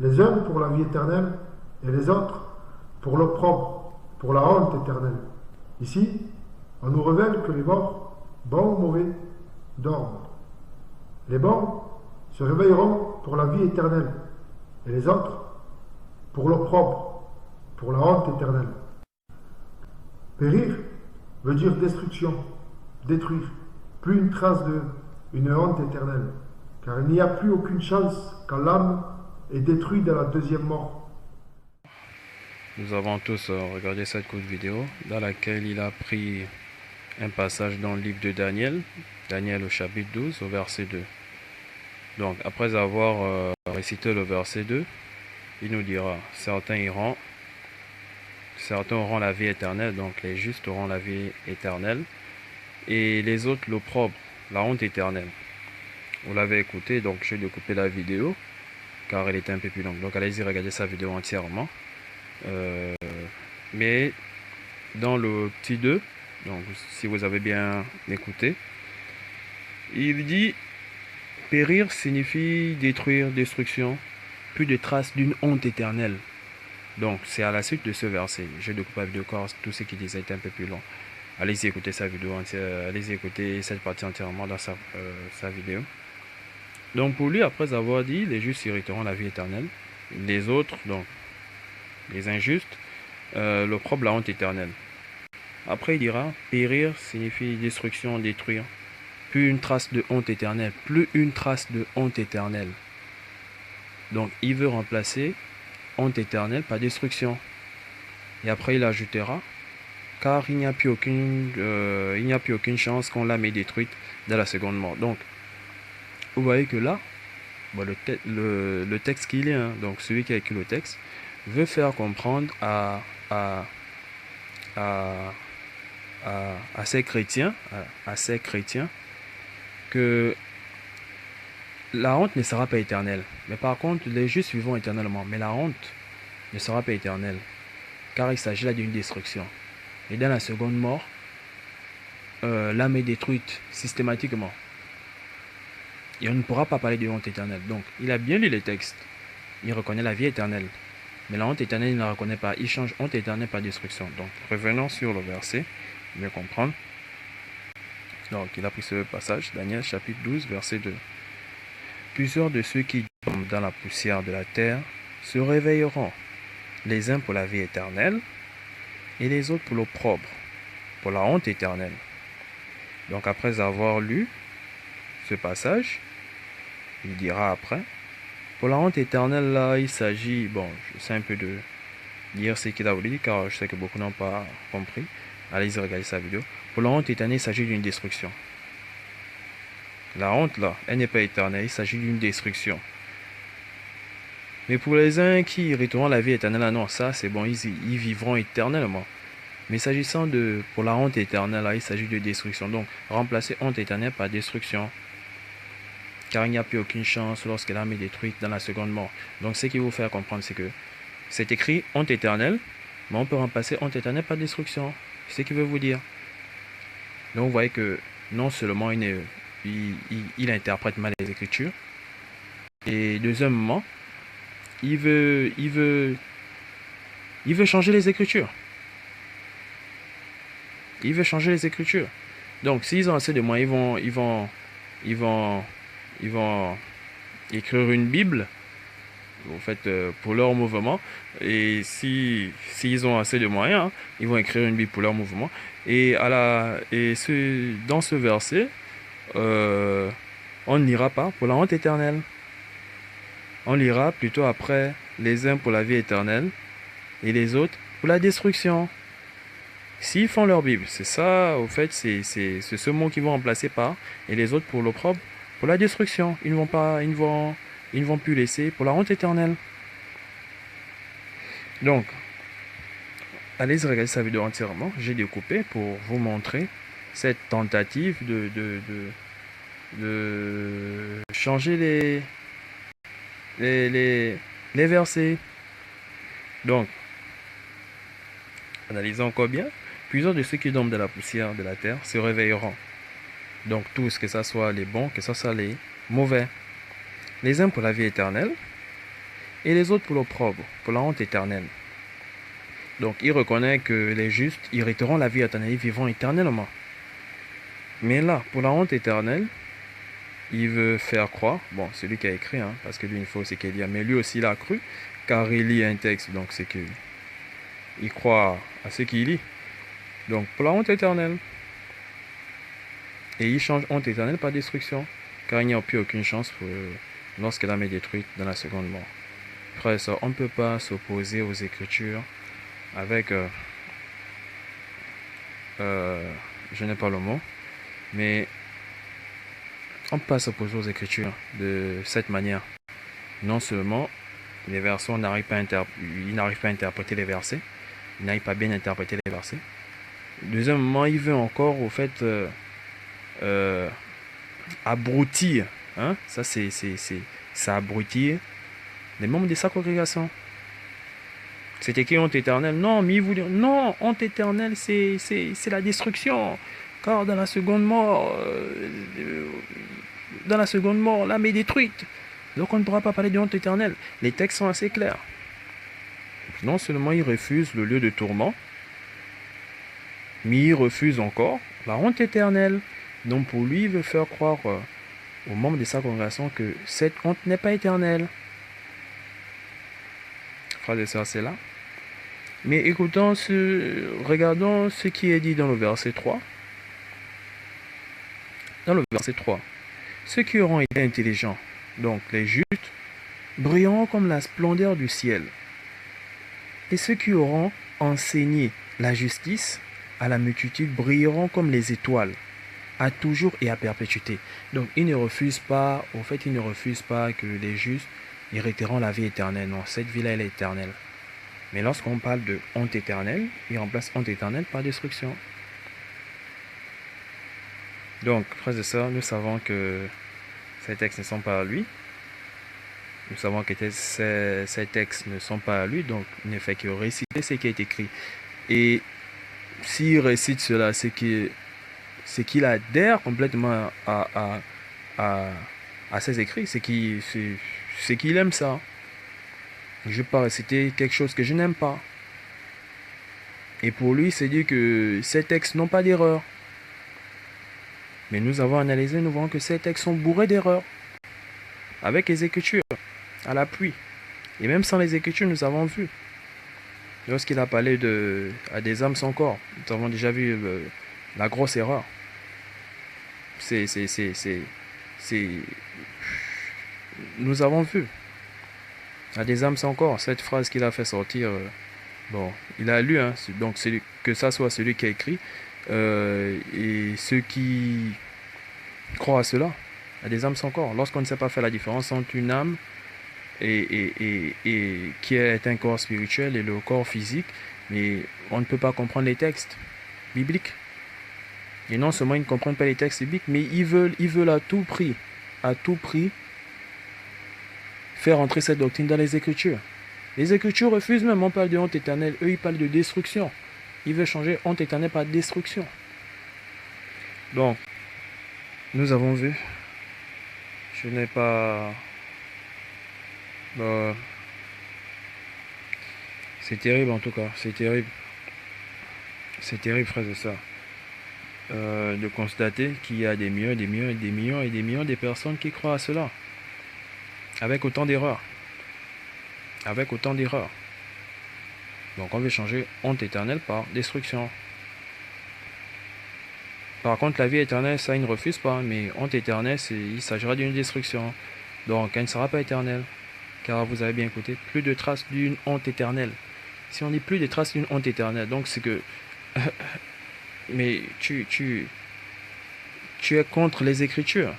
les uns pour la vie éternelle et les autres pour l'opprobre, pour la honte éternelle. Ici, on nous révèle que les morts, bons ou mauvais, dorment. Les bons se réveilleront pour la vie éternelle et les autres pour l'opprobre, pour la honte éternelle. Périr veut dire destruction, détruire, plus une trace de une honte éternelle, car il n'y a plus aucune chance quand l'âme est détruite dans la deuxième mort. Nous avons tous regardé cette courte vidéo dans laquelle il a pris un passage dans le livre de Daniel, Daniel au chapitre 12 au verset 2. Donc après avoir récité le verset 2, il nous dira, certains auront la vie éternelle, donc les justes auront la vie éternelle, et les autres l'opprobre, la honte éternelle. Vous l'avez écouté, donc je vais découper la vidéo, car elle était un peu plus longue. Donc allez-y regarder sa vidéo entièrement. Mais dans le petit 2, donc si vous avez bien écouté, il dit périr signifie détruire, destruction, plus de traces d'une honte éternelle. Donc c'est à la suite de ce verset. Je découpe la vidéo car tout ce qu'il disait était un peu plus long. Allez-y écouter sa vidéo entière, allez-y écouter cette partie entièrement dans sa vidéo. Donc pour lui, après avoir dit les justes hériteront la vie éternelle, les autres, donc les injustes, l'opprobre, la honte éternelle. Après il dira périr signifie destruction, détruire, plus une trace de honte éternelle, plus une trace de honte éternelle. Donc il veut remplacer honte éternelle par destruction. Et après il ajoutera car il n'y a plus aucune chance qu'on l'âme est détruite dans la seconde mort. Donc vous voyez que là, bon, le texte qu'il est, hein, donc celui qui a écrit le texte, veut faire comprendre à ces chrétiens, que la honte ne sera pas éternelle. Mais par contre, les justes vivront éternellement. Mais la honte ne sera pas éternelle. Car il s'agit là d'une destruction. Et dans la seconde mort, l'âme est détruite systématiquement. Et on ne pourra pas parler de honte éternelle. Donc, il a bien lu les textes. Il reconnaît la vie éternelle. Mais la honte éternelle, il ne la reconnaît pas. Il change honte éternelle par destruction. Donc, revenons sur le verset, mieux comprendre. Donc, il a pris ce passage, Daniel chapitre 12, verset 2. Plusieurs de ceux qui dorment dans la poussière de la terre se réveilleront, les uns pour la vie éternelle, et les autres pour l'opprobre, pour la honte éternelle. Donc, après avoir lu ce passage, il dira après, pour la honte éternelle, là, il s'agit, bon, j'essaie un peu de dire ce qu'il a voulu, car je sais que beaucoup n'ont pas compris. Allez-y regarder sa vidéo. Pour la honte éternelle, il s'agit d'une destruction. La honte, là, elle n'est pas éternelle, il s'agit d'une destruction. Mais pour les uns qui hériteront la vie éternelle, là, non, ça, c'est bon, ils vivront éternellement. Mais s'agissant de, pour la honte éternelle, là, il s'agit de destruction. Donc, remplacer honte éternelle par destruction. Car il n'y a plus aucune chance lorsque l'âme est détruite dans la seconde mort. Donc, ce qu'il vous faire comprendre, c'est que c'est écrit honte éternelle, mais on peut remplacer honte éternelle par destruction. C'est ce qu'il veut vous dire. Donc, vous voyez que non seulement il interprète mal les Écritures, et deuxièmement, il veut changer les Écritures. Il veut changer les Écritures. Donc, s'ils ont assez de moyens, ils vont écrire une Bible, en fait, pour leur mouvement. Et s'ils ont assez de moyens, hein, ils vont écrire une Bible pour leur mouvement. Et dans ce verset, on ne lira pas pour la honte éternelle. On lira plutôt après les uns pour la vie éternelle et les autres pour la destruction. S'ils font leur Bible, c'est ça, au fait, c'est ce mot qu'ils vont remplacer par, et les autres pour l'opprobre, pour la destruction. Ils ne vont plus laisser pour la honte éternelle. Donc, allez regarder sa vidéo entièrement. J'ai découpé pour vous montrer cette tentative de changer les versets. Donc, analysons encore bien. Plusieurs de ceux qui dorment de la poussière de la terre se réveilleront. Donc tous, que ce soit les bons, que ce soit les mauvais. Les uns pour la vie éternelle et les autres pour l'opprobre, pour la honte éternelle. Donc il reconnaît que les justes hériteront la vie éternelle, ils vivront éternellement. Mais là, pour la honte éternelle, il veut faire croire, bon, celui qui a écrit, hein, parce que lui, il faut c'est qu'il lit, mais lui aussi, il a cru, car il lit un texte, donc c'est que il croit à ce qu'il lit. Donc, pour la honte éternelle. Et il change honte éternelle par destruction, car il n'y a plus aucune chance pour, lorsque l'âme est détruite dans la seconde mort. Frère et sœurs, on ne peut pas s'opposer aux Écritures avec, je n'ai pas le mot, mais on ne peut pas s'opposer aux Écritures de cette manière. Non seulement les versets, ils n'arrivent pas à interpréter les versets, ils n'arrivent pas bien à interpréter les versets. Deuxièmement, il veut encore, au fait, abrutir, hein? Ça abrutir les membres de sa congrégation. C'est écrit honte éternelle. Non, mais il vous dit, non, honte éternelle, c'est la destruction. Car dans la seconde mort, l'âme est détruite. Donc on ne pourra pas parler de honte éternelle. Les textes sont assez clairs. Non seulement il refuse le lieu de tourment, mais il refuse encore la honte éternelle. Donc pour lui, il veut faire croire aux membres de sa congrégation que cette honte n'est pas éternelle. Frères et sœurs, c'est là. Mais regardons ce qui est dit dans le verset 3. Dans le verset 3, ceux qui auront été intelligents, donc les justes, brilleront comme la splendeur du ciel. Et ceux qui auront enseigné la justice à la multitude brilleront comme les étoiles, à toujours et à perpétuité. Donc il ne refuse pas, que les justes hériteront la vie éternelle. Non, cette vie-là, elle est éternelle. Mais lorsqu'on parle de honte éternelle, il remplace honte éternelle par destruction. Donc, frères et sœurs, nous savons que ces textes ne sont pas à lui. Nous savons que ces textes ne sont pas à lui, donc il ne fait que réciter ce qui est écrit. Et s'il récite cela, c'est qu'il adhère complètement à ses écrits, c'est qu'il aime ça. Je ne vais pas réciter quelque chose que je n'aime pas. Et pour lui, c'est dit que ces textes n'ont pas d'erreur. Mais nous avons analysé, nous voyons que ces textes sont bourrés d'erreurs. Avec les Écritures, à l'appui. Et même sans les Écritures, nous avons vu. Lorsqu'il a parlé à des âmes sans corps, nous avons déjà vu la grosse erreur. Nous avons vu. À des âmes sans corps, cette phrase qu'il a fait sortir, bon, il a lu, hein, donc que ça soit celui qui a écrit, et ceux qui croient à cela, à des âmes sans corps. Lorsqu'on ne sait pas faire la différence entre une âme et qui est un corps spirituel et le corps physique, mais on ne peut pas comprendre les textes bibliques. Et non seulement ils ne comprennent pas les textes bibliques, mais ils veulent à tout prix, faire entrer cette doctrine dans les Écritures. Les Écritures refusent même, on parle de honte éternelle, eux ils parlent de destruction. Ils veulent changer honte éternelle par destruction. Donc, nous avons vu, je n'ai pas... c'est terrible en tout cas, c'est terrible. C'est terrible, frères et sœurs, de constater qu'il y a des millions de personnes qui croient à cela. Avec autant d'erreurs. Donc on veut changer honte éternelle par destruction. Par contre, la vie éternelle, ça, il ne refuse pas. Mais honte éternelle, il s'agira d'une destruction. Donc elle ne sera pas éternelle. Car vous avez bien écouté, plus de traces d'une honte éternelle. Si on dit plus de traces d'une honte éternelle, donc c'est que... mais tu es contre les Écritures.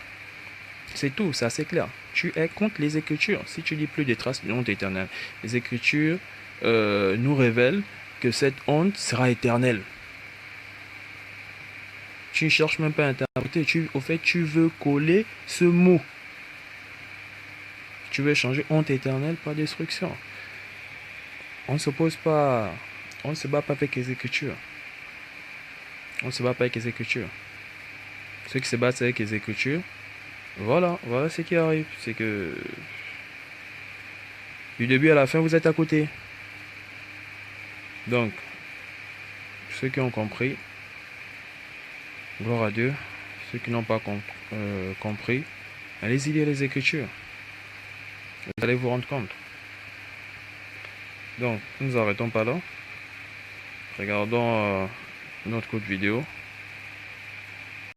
C'est tout, c'est assez clair. Tu es contre les Écritures. Si tu dis plus de traces d'une honte éternelle, les Écritures nous révèlent que cette honte sera éternelle. Tu ne cherches même pas à interpréter. Tu veux coller ce mot. Tu veux changer honte éternelle par destruction. On ne s'oppose pas. On ne se bat pas avec les Écritures. Ceux qui se battent avec les Écritures, voilà ce qui arrive. C'est que Du début à la fin, vous êtes à côté. Donc, ceux qui ont compris, gloire à Dieu. Ceux qui n'ont pas compris, allez-y lire les Écritures. Vous allez vous rendre compte. Donc, nous arrêtons pas là. Regardons notre courte vidéo.